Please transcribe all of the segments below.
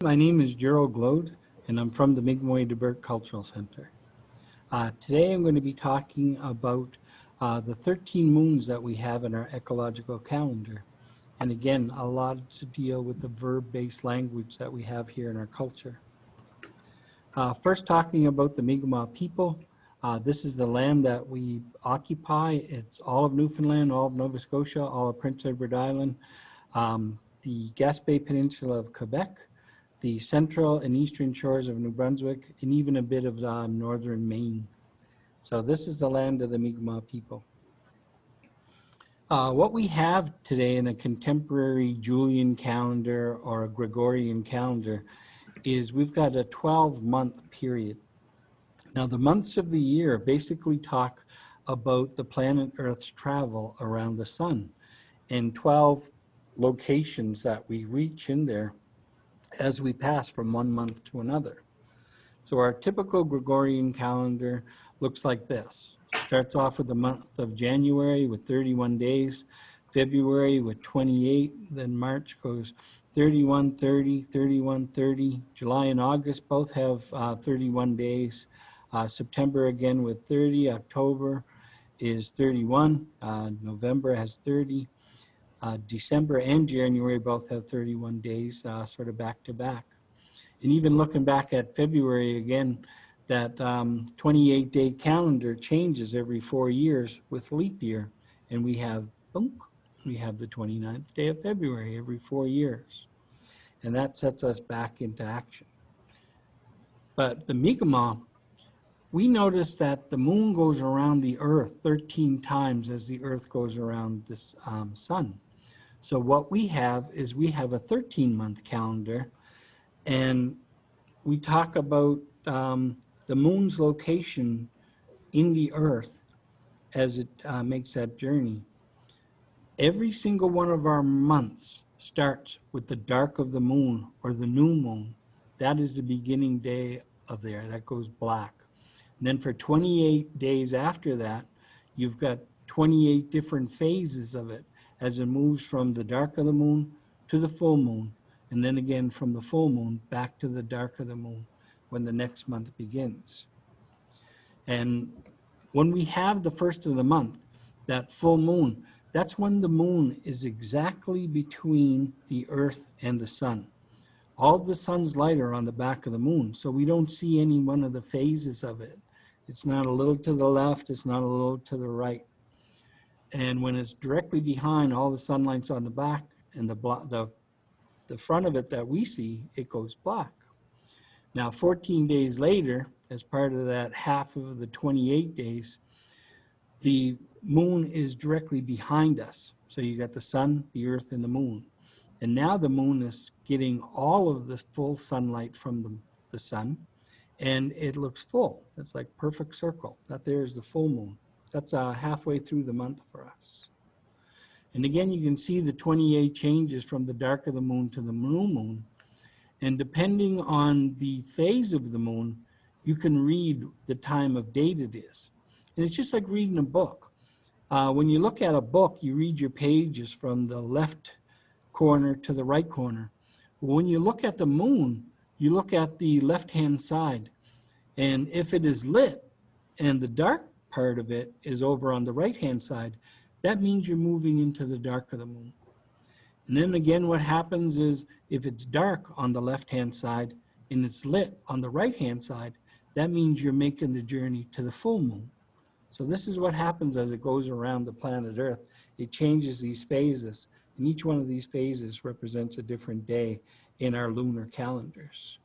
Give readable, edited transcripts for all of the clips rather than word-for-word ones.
My name is Gerald Gloade, and I'm from the Mi'kmaq DeBerg Cultural Center. Today I'm going to be talking about the 13 moons that we have in our ecological calendar. And again, a lot to deal with the verb-based language that we have here in our culture. First, talking about the Mi'kmaq people. This is the land that we occupy. It's all of Newfoundland, all of Nova Scotia, all of Prince Edward Island, the Gaspé Peninsula of Quebec, the central and eastern shores of New Brunswick, and even a bit of northern Maine. So this is the land of the Mi'kmaq people. What we have today in a contemporary Julian calendar or a Gregorian calendar is we've got a 12-month period. Now the months of the year basically talk about the planet Earth's travel around the sun and 12 locations that we reach in there as we pass from one month to another. So our typical Gregorian calendar looks like this. Starts off with the month of January with 31 days, February with 28, then March goes 31, 30, 31, 30. July and August both have 31 days. September again with 30, October is 31, November has 30. December and January both have 31 days, sort of back to back. And even looking back at February again, that 28-day calendar changes every 4 years with leap year. And we have, boom, we have the 29th day of February every 4 years. And that sets us back into action. But the Mi'kmaq, we notice that the moon goes around the Earth 13 times as the Earth goes around this sun. So what we have is we have a 13-month calendar, and we talk about the moon's location in the Earth as it makes that journey. Every single one of our months starts with the dark of the moon or the new moon. That is the beginning day of there. That goes black. And then for 28 days after that, you've got 28 different phases of it, as it moves from the dark of the moon to the full moon, and then again from the full moon back to the dark of the moon when the next month begins. And when we have the first of the month, that full moon, that's when the moon is exactly between the Earth and the sun. All of the sun's light are on the back of the moon, so we don't see any one of the phases of it. It's not a little to the left, it's not a little to the right. And when it's directly behind, all the sunlight's on the back, and the front of it that we see, it goes black. Now, 14 days later, as part of that half of the 28 days, the moon is directly behind us. So you got the sun, the earth, and the moon. And now the moon is getting all of the full sunlight from the sun, and it looks full. It's like perfect circle. That there is the full moon. That's halfway through the month for us. And again, you can see the 28 changes from the dark of the moon to the new moon. And depending on the phase of the moon, you can read the time of date it is. And it's just like reading a book. When you look at a book, you read your pages from the left corner to the right corner. When you look at the moon, you look at the left-hand side. And if it is lit and the dark part of it is over on the right-hand side, that means you're moving into the dark of the moon. And then again, what happens is if it's dark on the left-hand side and it's lit on the right-hand side, that means you're making the journey to the full moon. So this is what happens as it goes around the planet Earth. It changes these phases, and each one of these phases represents a different day in our lunar calendars.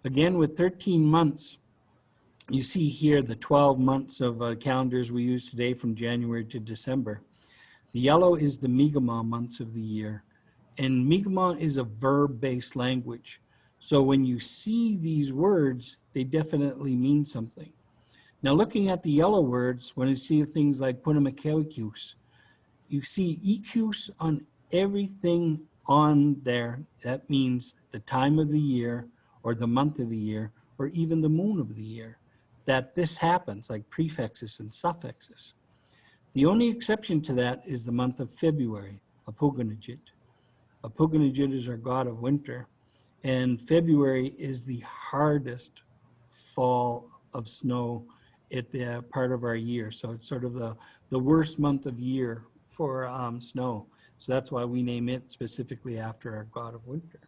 Again, with 13 months, you see here the 12 months of calendars we use today from January to December. The yellow is the Mi'kmaq months of the year. And Mi'kmaq is a verb-based language. So when you see these words, they definitely mean something. Now looking at the yellow words, when you see things like Punamakewikus, you see EQs on everything on there. That means the time of the year or the month of the year or even the moon of the year that this happens, like prefixes and suffixes. The only exception to that is the month of February, Apuganajit. Apuganajit is our god of winter. And February is the hardest fall of snow at the part of our year. So it's sort of the worst month of year for snow. So that's why we name it specifically after our god of winter.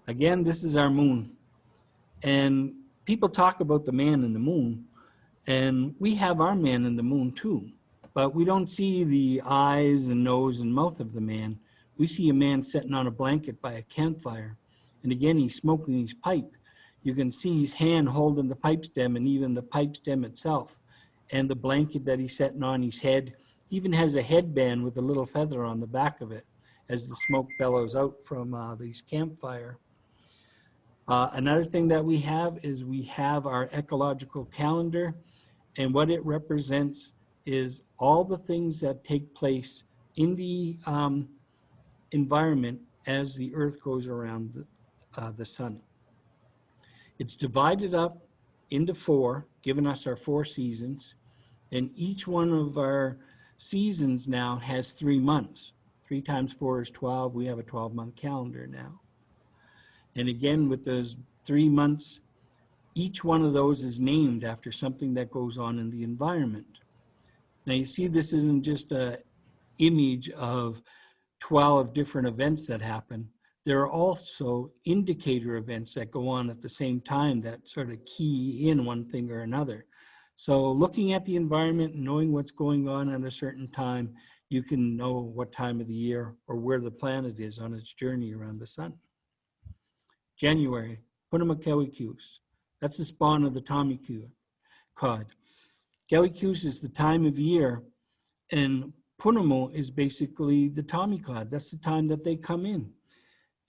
Again, this is our moon. And people talk about the man in the moon, and we have our man in the moon too. But we don't see the eyes and nose and mouth of the man. We see a man sitting on a blanket by a campfire. And again, he's smoking his pipe. You can see his hand holding the pipe stem and even the pipe stem itself. And the blanket that he's sitting on his head. He even has a headband with a little feather on the back of it as the smoke bellows out from this campfire. Another thing that we have is we have our ecological calendar, and what it represents is all the things that take place in the environment as the earth goes around the sun. It's divided up into 4, giving us our 4 seasons, and each one of our seasons now has 3 months. 3 times 4 is 12. We have a 12-month calendar now. And again, with those 3 months, each one of those is named after something that goes on in the environment. Now you see, this isn't just an image of 12 different events that happen. There are also indicator events that go on at the same time that sort of key in one thing or another. So looking at the environment and knowing what's going on at a certain time, you can know what time of the year or where the planet is on its journey around the sun. January, Punamakewikus. That's the spawn of the Tommy cod. Kewikus is the time of year, and Punamo is basically the Tommy cod. That's the time that they come in.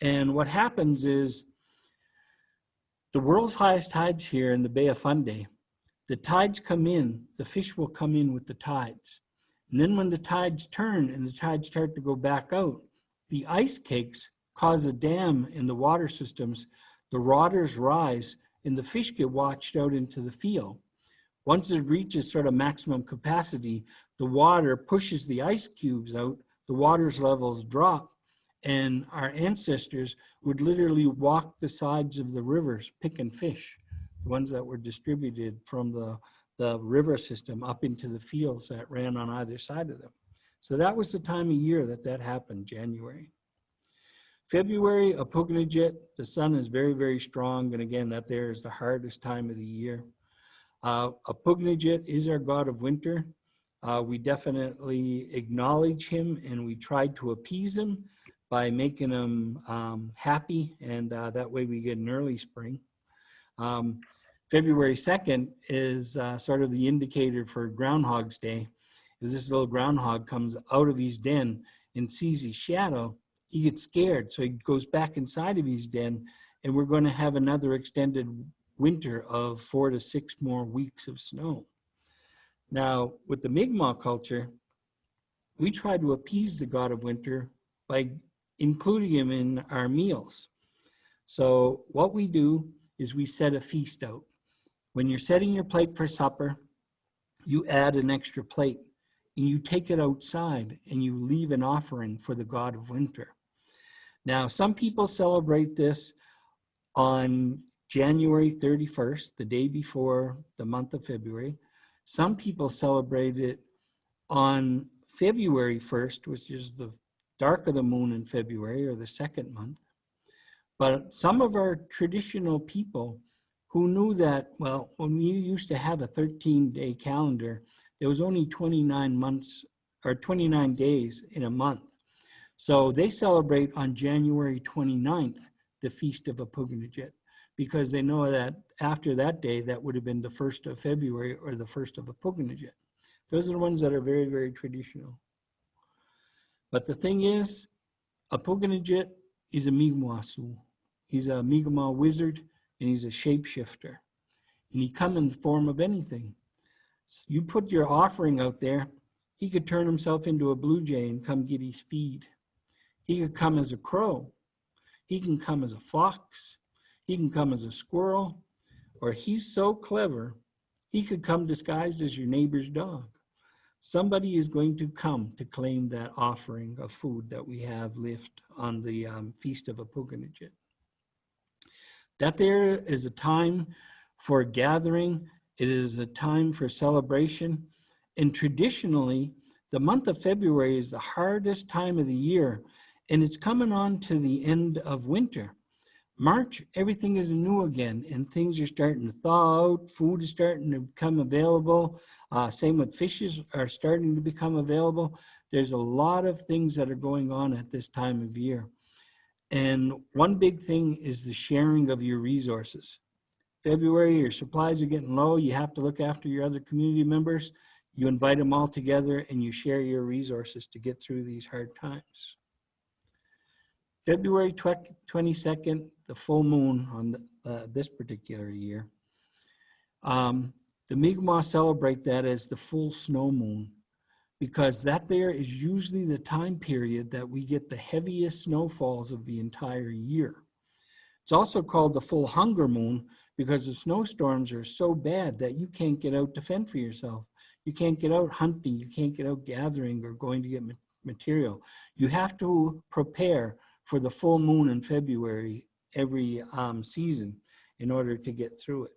And what happens is the world's highest tides here in the Bay of Fundy, the tides come in, the fish will come in with the tides. And then when the tides turn and the tides start to go back out, the ice cakes cause a dam in the water systems, the waters rise, and the fish get washed out into the field. Once it reaches sort of maximum capacity, the water pushes the ice cubes out, the water's levels drop, and our ancestors would literally walk the sides of the rivers picking fish, the ones that were distributed from the river system up into the fields that ran on either side of them. So that was the time of year that happened, January. February, Apugnagit, the sun is very, very strong. And again, that there is the hardest time of the year. Apugnagit is our god of winter. We definitely acknowledge him, and we tried to appease him by making him happy, and that way we get an early spring. February 2nd is sort of the indicator for Groundhog's Day. As this little groundhog comes out of his den and sees his shadow, he gets scared, so he goes back inside of his den, and we're going to have another extended winter of 4 to 6 more weeks of snow. Now, with the Mi'kmaq culture, we try to appease the god of winter by including him in our meals. So what we do is we set a feast out. When you're setting your plate for supper, you add an extra plate, and you take it outside, and you leave an offering for the god of winter. Now, some people celebrate this on January 31st, the day before the month of February. Some people celebrate it on February 1st, which is the dark of the moon in February, or the 2nd month. But some of our traditional people who knew that, well, when we used to have a 13-day calendar, there was only 29 months or 29 days in a month. So they celebrate on January 29th, the Feast of Apugnagit, because they know that after that day, that would have been the 1st of February or the 1st of Apugnagit. Those are the ones that are very, very traditional. But the thing is, Apugnagit is a Mi'kmaq. He's a Mi'kmaq wizard, and he's a shapeshifter. And he comes in the form of anything. So you put your offering out there, he could turn himself into a blue jay and come get his feed. He could come as a crow. He can come as a fox. He can come as a squirrel. Or he's so clever, he could come disguised as your neighbor's dog. Somebody is going to come to claim that offering of food that we have left on the Feast of Apugnagit. That there is a time for gathering. It is a time for celebration. And traditionally, the month of February is the hardest time of the year, and it's coming on to the end of winter. March, everything is new again, and things are starting to thaw out. Food is starting to become available. Same with fishes are starting to become available. There's a lot of things that are going on at this time of year. And one big thing is the sharing of your resources. February, your supplies are getting low. You have to look after your other community members. You invite them all together and you share your resources to get through these hard times. February 22nd, the full moon on this particular year. The Mi'kmaq celebrate that as the full snow moon, because that there is usually the time period that we get the heaviest snowfalls of the entire year. It's also called the full hunger moon because the snowstorms are so bad that you can't get out to fend for yourself. You can't get out hunting, you can't get out gathering or going to get material. You have to prepare for the full moon in February every season in order to get through it.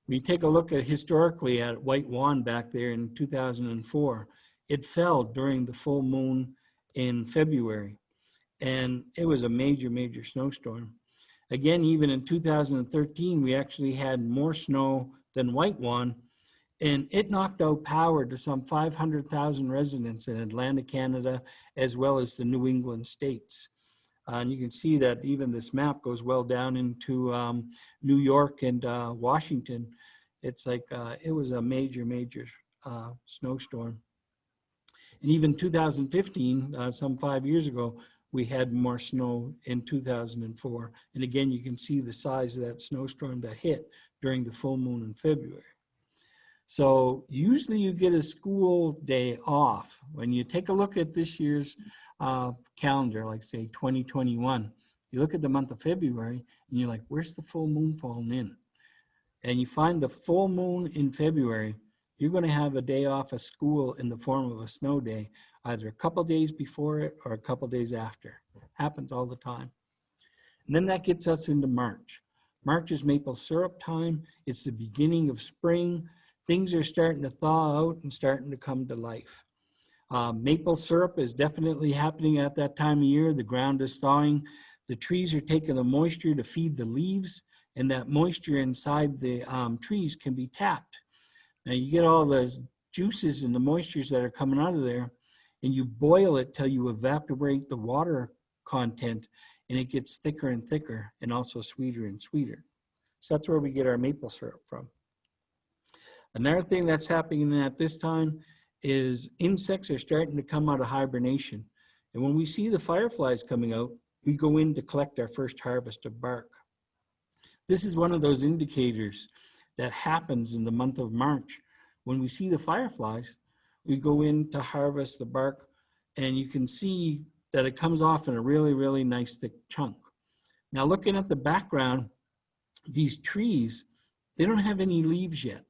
When you take a look at historically at White Wand back there in 2004, it fell during the full moon in February, and it was a major, major snowstorm. Again, even in 2013, we actually had more snow than White Wand, and it knocked out power to some 500,000 residents in Atlantic Canada, as well as the New England states. And you can see that even this map goes well down into New York and Washington. It's like, it was a major, major snowstorm. And even 2015, some 5 years ago, we had more snow in 2004. And again, you can see the size of that snowstorm that hit during the full moon in February. So usually you get a school day off. When you take a look at this year's calendar, like say 2021, you look at the month of February and you're like, where's the full moon falling in? And you find the full moon in February, you're going to have a day off of school in the form of a snow day, either a couple days before it or a couple days after. Happens all the time. And then that gets us into March. March is maple syrup time. It's the beginning of spring. Things are starting to thaw out and starting to come to life. Maple syrup is definitely happening at that time of year. The ground is thawing. The trees are taking the moisture to feed the leaves, and that moisture inside the trees can be tapped. Now you get all those juices and the moistures that are coming out of there, and you boil it till you evaporate the water content, and it gets thicker and thicker and also sweeter and sweeter. So that's where we get our maple syrup from. Another thing that's happening at this time is insects are starting to come out of hibernation. And when we see the fireflies coming out, we go in to collect our first harvest of bark. This is one of those indicators that happens in the month of March. When we see the fireflies, we go in to harvest the bark, and you can see that it comes off in a really, really nice thick chunk. Now looking at the background, these trees, they don't have any leaves yet.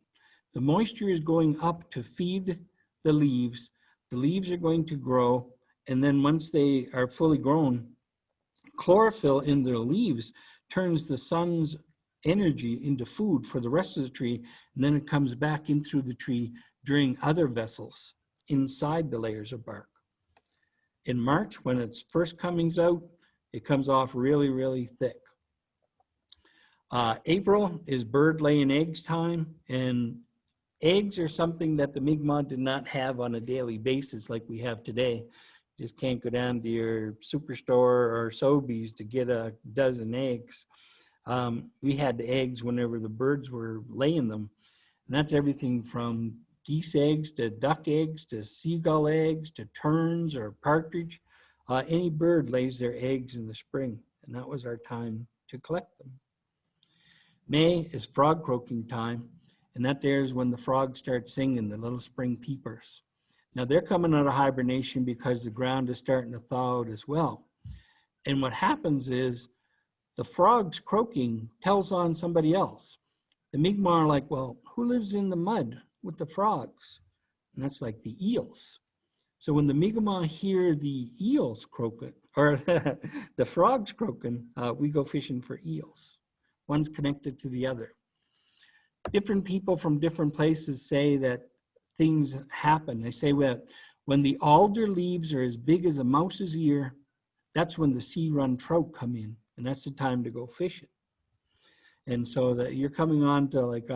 The moisture is going up to feed the leaves. The leaves are going to grow, and then once they are fully grown, chlorophyll in their leaves turns the sun's energy into food for the rest of the tree, and then it comes back in through the tree during other vessels inside the layers of bark. In March, when it's first comings out, it comes off really, really thick. April is bird laying eggs time, and eggs are something that the Mi'kmaq did not have on a daily basis like we have today. You just can't go down to your superstore or Sobeys to get a dozen eggs. We had the eggs whenever the birds were laying them. And that's everything from geese eggs to duck eggs to seagull eggs to terns or partridge. Any bird lays their eggs in the spring, and that was our time to collect them. May is frog croaking time, and that there's when the frogs start singing, the little spring peepers. Now they're coming out of hibernation because the ground is starting to thaw out as well. And what happens is the frogs croaking tells on somebody else. The Mi'kmaq are like, well, who lives in the mud with the frogs? And that's like the eels. So when the Mi'kmaq hear the eels croaking, or the frogs croaking, we go fishing for eels. One's connected to the other. Different people from different places say that things happen. They say that when the alder leaves are as big as a mouse's ear, that's when the sea run trout come in, and that's the time to go fishing. And so that you're coming on to like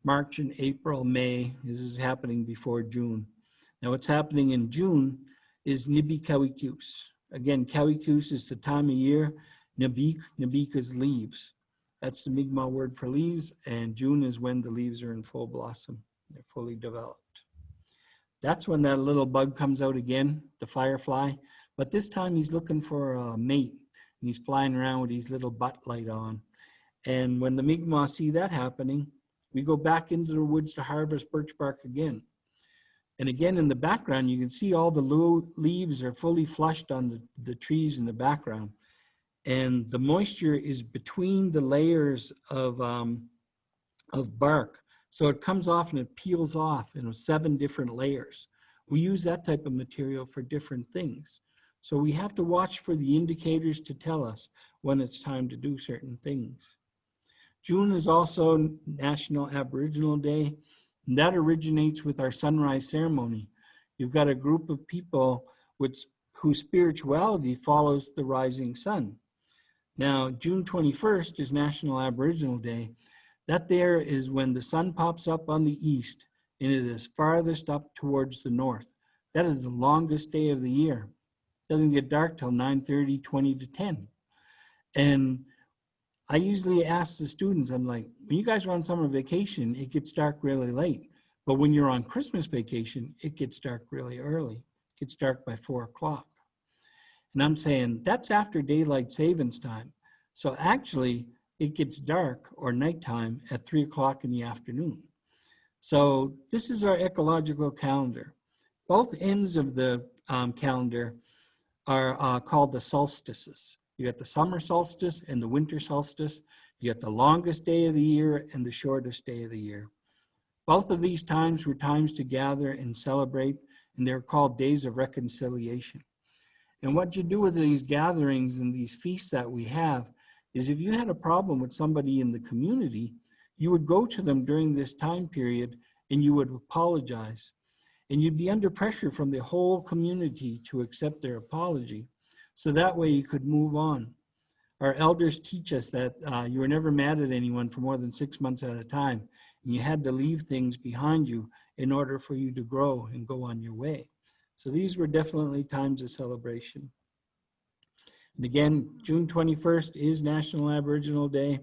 March and April, May. This is happening before June. Now what's happening in June is Nibi Kawikus. Again, Kawikus is the time of year. Nabik is leaves. That's the Mi'kmaq word for leaves, and June is when the leaves are in full blossom. They're fully developed. That's when that little bug comes out again, the firefly. But this time he's looking for a mate, and he's flying around with his little butt light on. And when the Mi'kmaq see that happening, we go back into the woods to harvest birch bark again. And again, in the background, you can see all the leaves are fully flushed on the trees in the background. And the moisture is between the layers of bark. So it comes off and it peels off in 7 different layers. We use that type of material for different things. So we have to watch for the indicators to tell us when it's time to do certain things. June is also National Aboriginal Day, and that originates with our sunrise ceremony. You've got a group of people whose spirituality follows the rising sun. Now, June 21st is National Aboriginal Day. That there is when the sun pops up on the east and it is farthest up towards the north. That is the longest day of the year. It doesn't get dark till 9:30, 20 to 10. And I usually ask the students, I'm like, when you guys are on summer vacation, it gets dark really late. But when you're on Christmas vacation, it gets dark really early. It gets dark by 4 o'clock. And I'm saying that's after daylight savings time. So actually, it gets dark or nighttime at 3 o'clock in the afternoon. So this is our ecological calendar. Both ends of the calendar are called the solstices. You got the summer solstice and the winter solstice. You got the longest day of the year and the shortest day of the year. Both of these times were times to gather and celebrate, and they're called days of reconciliation. And what you do with these gatherings and these feasts that we have is if you had a problem with somebody in the community, you would go to them during this time period and you would apologize. And you'd be under pressure from the whole community to accept their apology. So that way you could move on. Our elders teach us that you were never mad at anyone for more than 6 months at a time. And you had to leave things behind you in order for you to grow and go on your way. So these were definitely times of celebration. And again, June 21st is National Aboriginal Day,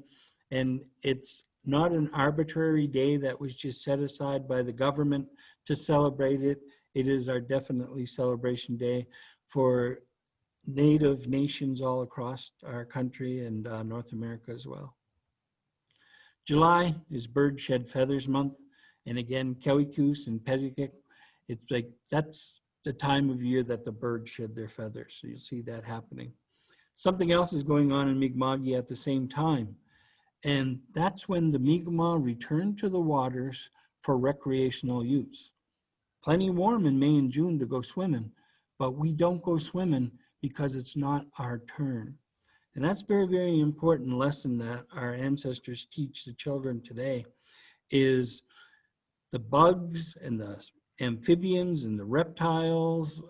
and it's not an arbitrary day that was just set aside by the government to celebrate it. It is our definitely celebration day for Native nations all across our country and North America as well. July is Bird Shed Feathers Month, and again, Kawikus and Petikik, it's like that's the time of year that the birds shed their feathers. So you'll see that happening. Something else is going on in Mi'kmaq at the same time. And that's when the Mi'kmaq return to the waters for recreational use. Plenty warm in May and June to go swimming, but we don't go swimming because it's not our turn. And that's very, very important lesson that our ancestors teach the children today is the bugs and the amphibians and the reptiles,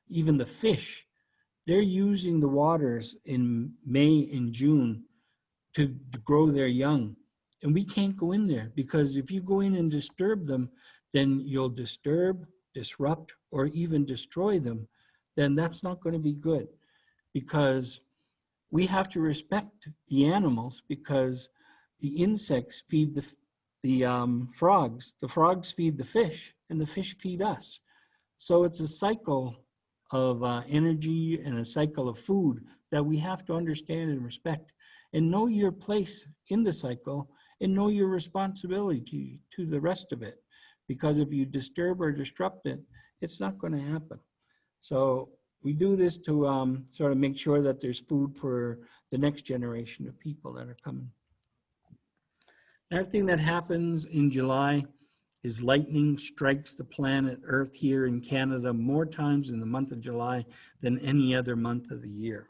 even the fish, they're using the waters in May and June to grow their young. And we can't go in there because if you go in and disturb them, then you'll disturb, disrupt, or even destroy them. Then that's not going to be good because we have to respect the animals because the insects feed the frogs feed the fish, and the fish feed us. So it's a cycle of energy and a cycle of food that we have to understand and respect and know your place in the cycle and know your responsibility to the rest of it. Because if you disturb or disrupt it, it's not going to happen. So we do this to sort of make sure that there's food for the next generation of people that are coming. Another thing that happens in July is lightning strikes the planet Earth here in Canada more times in the month of July than any other month of the year.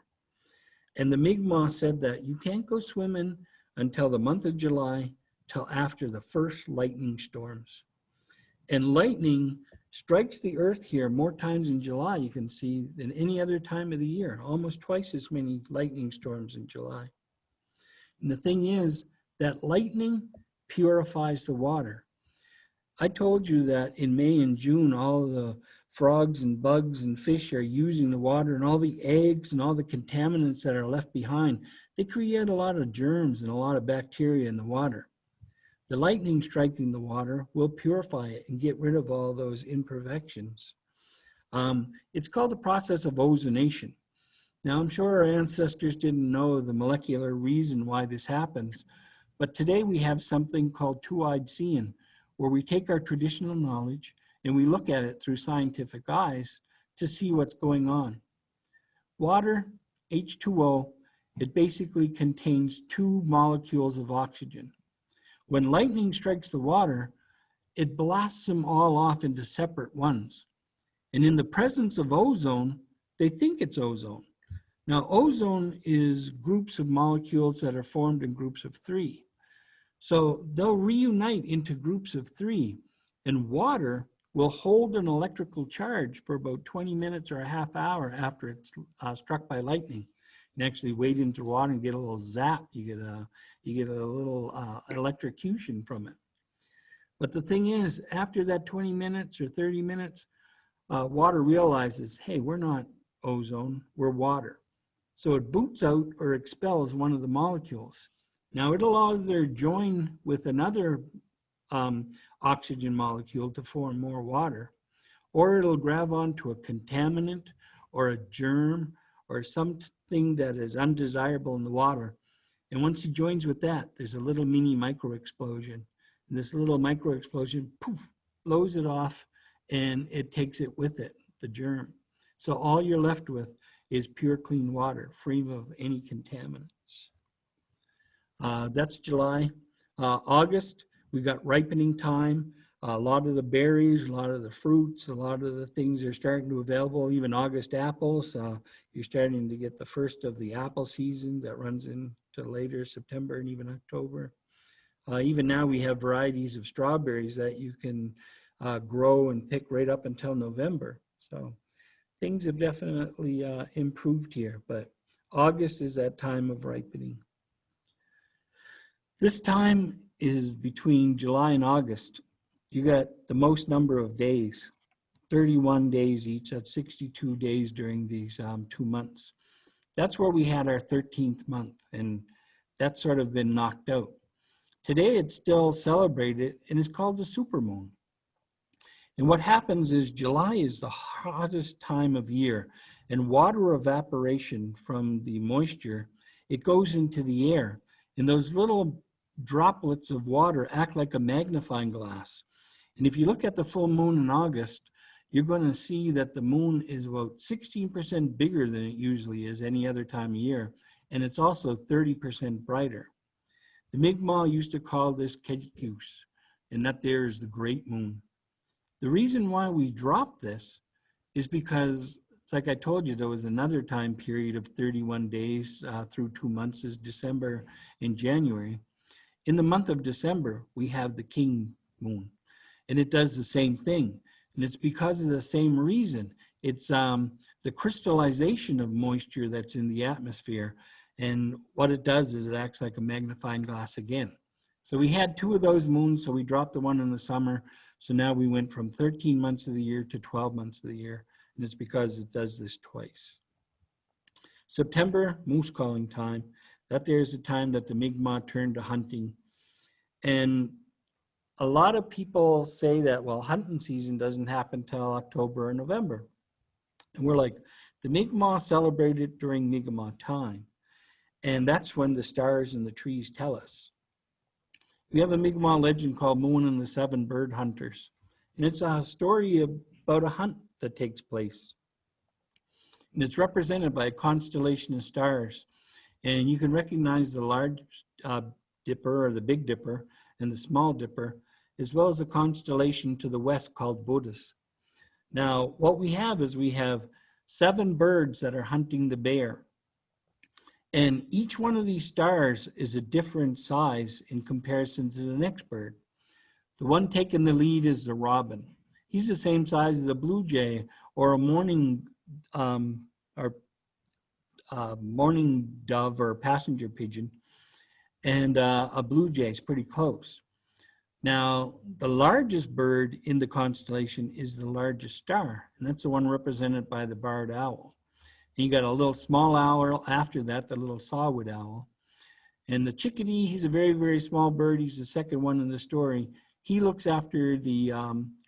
And the Mi'kmaq said that you can't go swimming until the month of July, till after the first lightning storms. And lightning strikes the earth here more times in July, you can see, than any other time of the year, almost twice as many lightning storms in July. And the thing is that lightning purifies the water. I told you that in May and June, all the frogs and bugs and fish are using the water, and all the eggs and all the contaminants that are left behind, they create a lot of germs and a lot of bacteria in the water. The lightning striking the water will purify it and get rid of all those imperfections. It's called the process of ozonation. Now, I'm sure our ancestors didn't know the molecular reason why this happens, but today we have something called two-eyed seeing, where we take our traditional knowledge and we look at it through scientific eyes to see what's going on. Water, H2O, it basically contains two molecules of oxygen. When lightning strikes the water, it blasts them all off into separate ones. And in the presence of ozone, they think it's ozone. Now, ozone is groups of molecules that are formed in groups of three. So they'll reunite into groups of three, and water will hold an electrical charge for about 20 minutes or a half hour after it's struck by lightning. You actually wade into water and get a little zap. You get a little electrocution from it. But the thing is, after that 20 minutes or 30 minutes, water realizes, hey, we're not ozone, we're water. So it boots out or expels one of the molecules. Now it'll either join with another oxygen molecule to form more water, or it'll grab onto a contaminant or a germ or something that is undesirable in the water. And once he joins with that, there's a little mini micro explosion. And this little micro explosion, poof, blows it off, and it takes it with it, the germ. So all you're left with is pure clean water, free of any contaminants. That's July. August, we got ripening time. A lot of the berries, a lot of the fruits, a lot of the things are starting to available, even August apples. You're starting to get the first of the apple season that runs into later September and even October. Even now we have varieties of strawberries that you can grow and pick right up until November. So things have definitely improved here, but August is that time of ripening. This time is between July and August. You got the most number of days, 31 days each. That's 62 days during these 2 months. That's where we had our 13th month, and that's sort of been knocked out. Today it's still celebrated, and it's called the supermoon. And what happens is July is the hottest time of year, and water evaporation from the moisture, it goes into the air, and those little droplets of water act like a magnifying glass. And if you look at the full moon in August, you're going to see that the moon is about 16% bigger than it usually is any other time of year, and it's also 30% brighter. The Mi'kmaq used to call this Kejikus, and that there is the great moon. The reason why we dropped this is because, it's like I told you, there was another time period of 31 days through 2 months, is December and January. In the month of December, we have the king moon, and it does the same thing. And it's because of the same reason. It's the crystallization of moisture that's in the atmosphere. And what it does is it acts like a magnifying glass again. So we had 2 of those moons, so we dropped the one in the summer. So now we went from 13 months of the year to 12 months of the year. And it's because it does this twice. September, moose calling time. That there's the time that the Mi'kmaq turned to hunting. And a lot of people say that, well, hunting season doesn't happen till October or November. And we're like, the Mi'kmaq celebrate it during Mi'kmaq time. And that's when the stars and the trees tell us. We have a Mi'kmaq legend called Moon and the Seven Bird Hunters. And it's a story about a hunt that takes place. And it's represented by a constellation of stars. And you can recognize the large dipper, or the Big Dipper, and the Small Dipper, as well as a constellation to the west called Buddhas. Now, what we have is we have 7 birds that are hunting the bear. And each one of these stars is a different size in comparison to the next bird. The one taking the lead is the robin. He's the same size as a blue jay or a um, or mourning dove or passenger pigeon, and a blue jay is pretty close. Now, the largest bird in the constellation is the largest star, and that's the one represented by the barred owl. And you got a little small owl after that, the little sawwood owl. And the chickadee, he's a very, very small bird. He's the second one in the story. He looks after the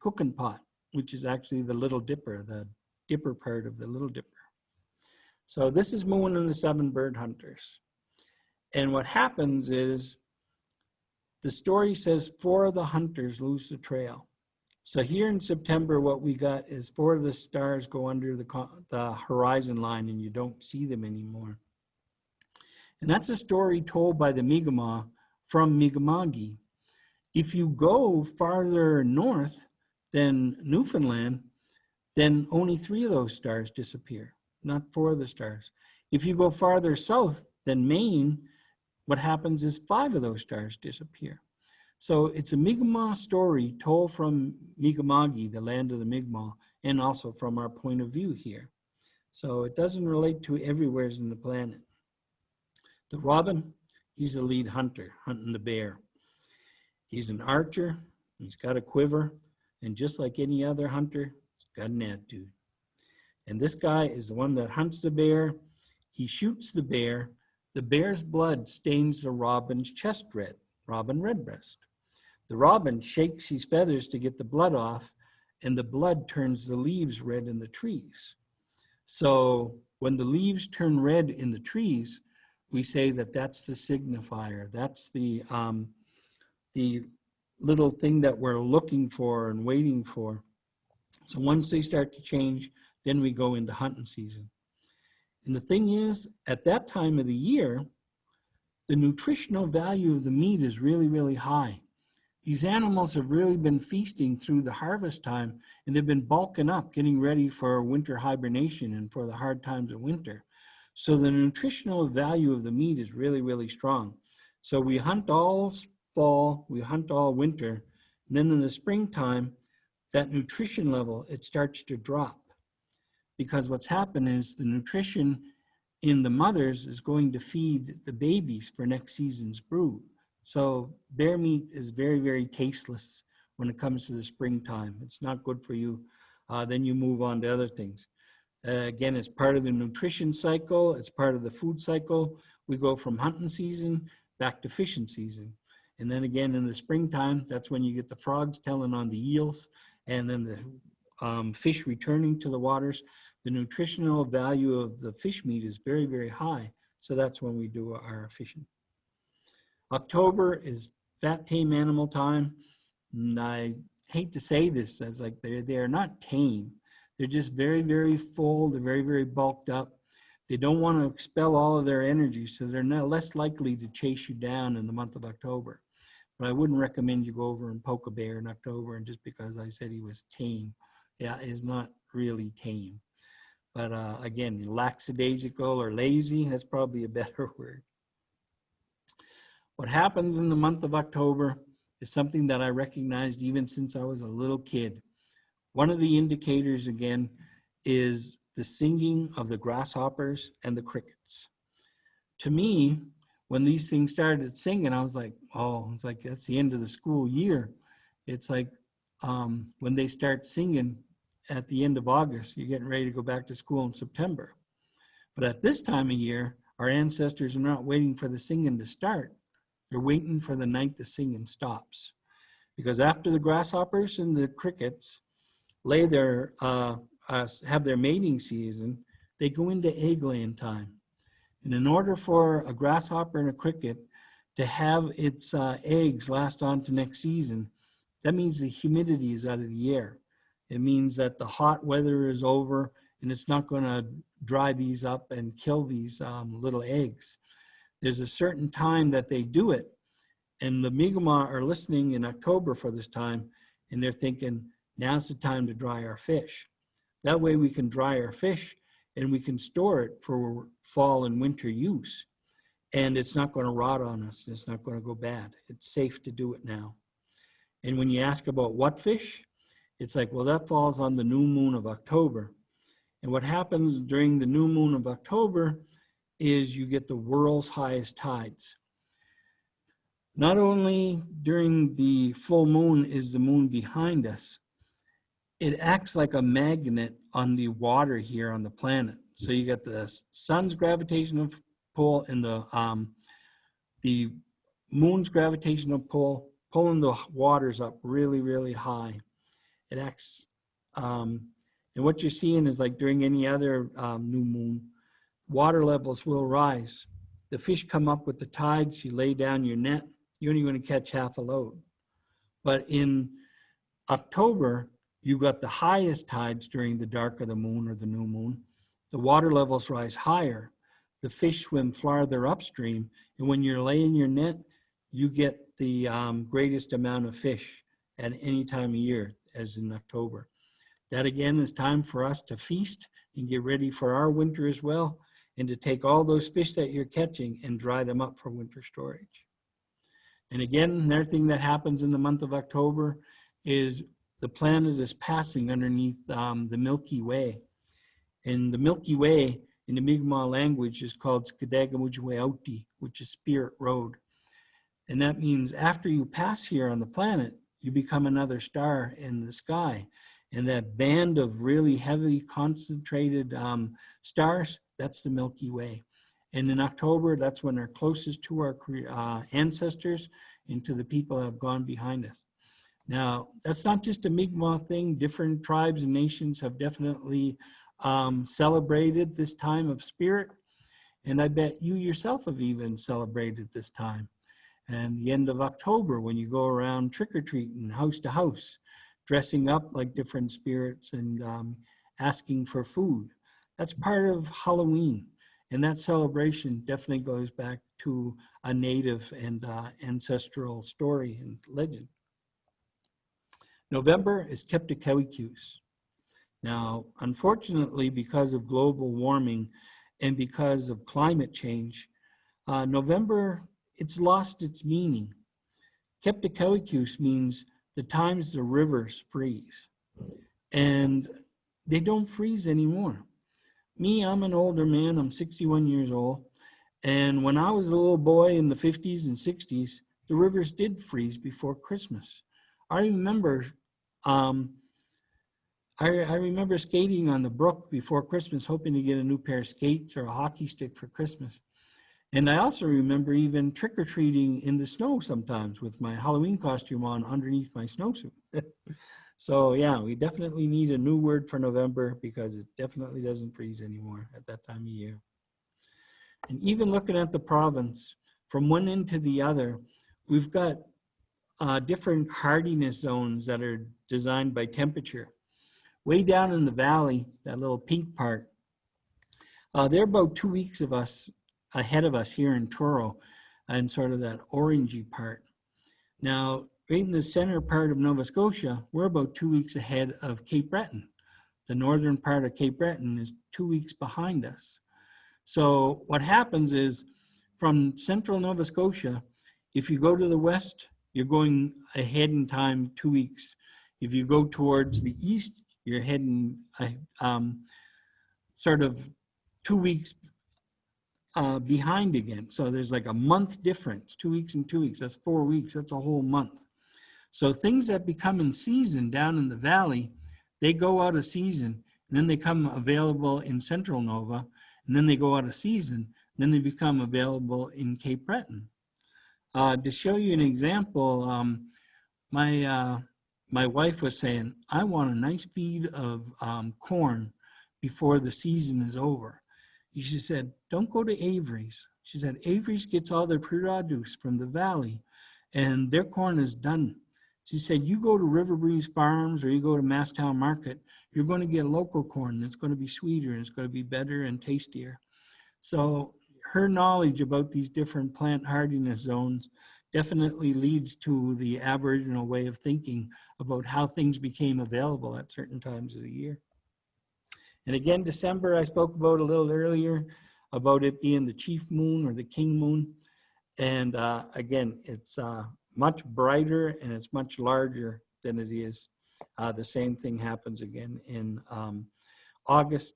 cooking pot, which is actually the Little Dipper, the dipper part of the Little Dipper. So this is Moon and the Seven Bird Hunters. And what happens is the story says 4 of the hunters lose the trail. So here in September, what we got is 4 of the stars go under the horizon line and you don't see them anymore. And that's a story told by the Mi'kmaq from Mi'kma'ki. If you go farther north than Newfoundland, then only 3 of those stars disappear, not 4 of the stars. If you go farther south than Maine, what happens is 5 of those stars disappear. So it's a Mi'kmaq story told from Mi'kma'ki, the land of the Mi'kmaq, and also from our point of view here. So it doesn't relate to everywhere in the planet. The robin, he's the lead hunter, hunting the bear. He's an archer, he's got a quiver, and just like any other hunter, he's got an attitude. And this guy is the one that hunts the bear. He shoots the bear. The bear's blood stains the robin's chest red, robin redbreast. The robin shakes his feathers to get the blood off, and the blood turns the leaves red in the trees. So when the leaves turn red in the trees, we say that that's the signifier. That's the little thing that we're looking for and waiting for. So once they start to change, then we go into hunting season. And the thing is, at that time of the year, the nutritional value of the meat is really, really high. These animals have really been feasting through the harvest time, and they've been bulking up, getting ready for winter hibernation and for the hard times of winter. So the nutritional value of the meat is really, really strong. So we hunt all fall, we hunt all winter, and then in the springtime, that nutrition level, it starts to drop. Because what's happened is the nutrition in the mothers is going to feed the babies for next season's brood. So bear meat is very, very tasteless when it comes to the springtime. It's not good for you. Then you move on to other things. Again, it's part of the nutrition cycle. It's part of the food cycle. We go from hunting season back to fishing season. And then again in the springtime, that's when you get the frogs telling on the eels, and then the fish returning to the waters. The nutritional value of the fish meat is very, very high. So that's when we do our fishing. October is fat tame animal time. And I hate to say this, as like they're not tame. They're just very, very full. They're very, very bulked up. They don't want to expel all of their energy, so they're less likely to chase you down in the month of October. But I wouldn't recommend you go over and poke a bear in October, and just because I said he was tame, yeah, is not really tame. But again, lackadaisical or lazy, that's probably a better word. What happens in the month of October is something that I recognized even since I was a little kid. One of the indicators, again, is the singing of the grasshoppers and the crickets. To me, when these things started singing, I was like, oh, it's like that's the end of the school year. It's like when they start singing at the end of August, you're getting ready to go back to school in September. But at this time of year, our ancestors are not waiting for the singing to start. They're waiting for the night the singing stops. Because after the grasshoppers and the crickets lay their, have their mating season, they go into egg-laying time. And in order for a grasshopper and a cricket to have its eggs last on to next season, that means the humidity is out of the air. It means that the hot weather is over and it's not going to dry these up and kill these little eggs. There's a certain time that they do it, and the Mi'kmaq are listening in October for this time, and they're thinking, now's the time to dry our fish. That way we can dry our fish and we can store it for fall and winter use. and it's not going to rot on us. It's not going to go bad. It's safe to do it now. And when you ask about what fish, it's like, well, that falls on the new moon of October. And what happens during the new moon of October is you get the world's highest tides. Not only during the full moon is the moon behind us, it acts like a magnet on the water here on the planet. So you get the sun's gravitational pull and the moon's gravitational pull, pulling the waters up really, really high. It acts, and what you're seeing is like during any other new moon, water levels will rise. The fish come up with the tides, you lay down your net, you're only going to catch half a load. But in October, you got the highest tides during the dark of the moon or the new moon. The water levels rise higher. The fish swim farther upstream. And when you're laying your net, you get the greatest amount of fish at any time of year, as in October. That again is time for us to feast and get ready for our winter as well, and to take all those fish that you're catching and dry them up for winter storage. And again, another thing that happens in the month of October is the planet is passing underneath the Milky Way. And the Milky Way in the Mi'kmaq language is called Skadagamujweauti, which is Spirit Road. And that means after you pass here on the planet, you become another star in the sky. And that band of really heavily concentrated stars, that's the Milky Way. And in October, that's when we're closest to our ancestors and to the people that have gone behind us. Now, that's not just a Mi'kmaq thing. Different tribes and nations have definitely celebrated this time of spirit. And I bet you yourself have even celebrated this time. And the end of October, when you go around trick-or-treating house to house, dressing up like different spirits and asking for food. That's part of Halloween. And that celebration definitely goes back to a native and ancestral story and legend. November is Keptikawikuse. Now, unfortunately, because of global warming and because of climate change, November, it's lost its meaning. Keptikawikuse means the times the rivers freeze. And they don't freeze anymore. Me, I'm an older man, I'm 61 years old. And when I was a little boy in the 50s and 60s, the rivers did freeze before Christmas. I remember skating on the brook before Christmas, hoping to get a new pair of skates or a hockey stick for Christmas. And I also remember even trick-or-treating in the snow sometimes with my Halloween costume on underneath my snowsuit. So yeah, we definitely need a new word for November because it definitely doesn't freeze anymore at that time of year. And even looking at the province, from one end to the other, we've got different hardiness zones that are designed by temperature. Way down in the valley, that little pink part, they're about 2 weeks of us ahead of us here in Truro, and sort of that orangey part. Now, right in the center part of Nova Scotia, we're about 2 weeks ahead of Cape Breton. The northern part of Cape Breton is 2 weeks behind us. So what happens is, from central Nova Scotia, if you go to the west, you're going ahead in time 2 weeks. If you go towards the east, you're heading sort of 2 weeks behind again. So there's like a month difference, 2 weeks and 2 weeks. That's 4 weeks. That's a whole month. So things that become in season down in the valley, they go out of season, and then they come available in central Nova, and then they go out of season, and then they become available in Cape Breton. To show you an example, my wife was saying, I want a nice feed of corn before the season is over. She said, don't go to Avery's. She said, Avery's gets all their produce from the valley, and their corn is done. She said, you go to River Breeze Farms or you go to Masstown Market, you're going to get local corn. It's going to be sweeter, and it's going to be better and tastier. So her knowledge about these different plant hardiness zones definitely leads to the Aboriginal way of thinking about how things became available at certain times of the year. And again, December, I spoke about a little earlier. about it being the chief moon or the king moon. And again, it's much brighter and it's much larger than it is. The same thing happens again in August.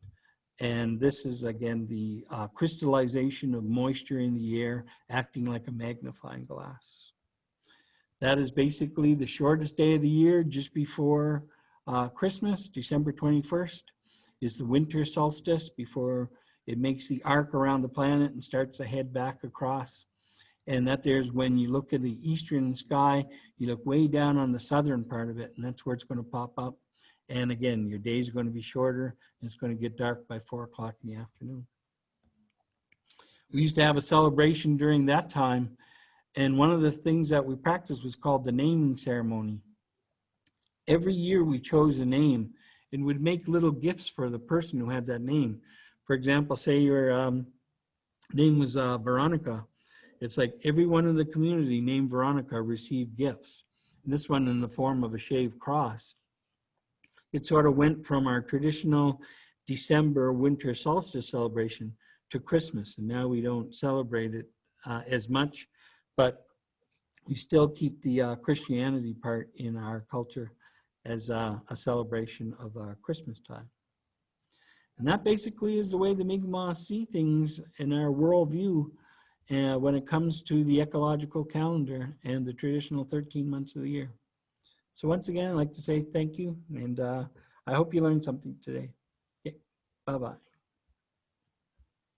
And this is, again, the crystallization of moisture in the air acting like a magnifying glass. That is basically the shortest day of the year, just before Christmas. December 21st is the winter solstice before it makes the arc around the planet and starts to head back across. And that there's when you look at the eastern sky, you look way down on the southern part of it, and that's where it's going to pop up. And again, your days are going to be shorter, and it's going to get dark by 4 o'clock in the afternoon. We used to have a celebration during that time, and one of the things that we practiced was called the naming ceremony. Every year we chose a name and would make little gifts for the person who had that name. For example, say your name was Veronica. It's like everyone in the community named Veronica received gifts. And this one in the form of a shaved cross. It sort of went from our traditional December winter solstice celebration to Christmas. And now we don't celebrate it as much, but we still keep the Christianity part in our culture as a celebration of Christmas time. And that basically is the way the Mi'kmaq see things in our worldview when it comes to the ecological calendar and the traditional 13 months of the year. So once again, I'd like to say thank you, and I hope you learned something today. Okay, bye-bye.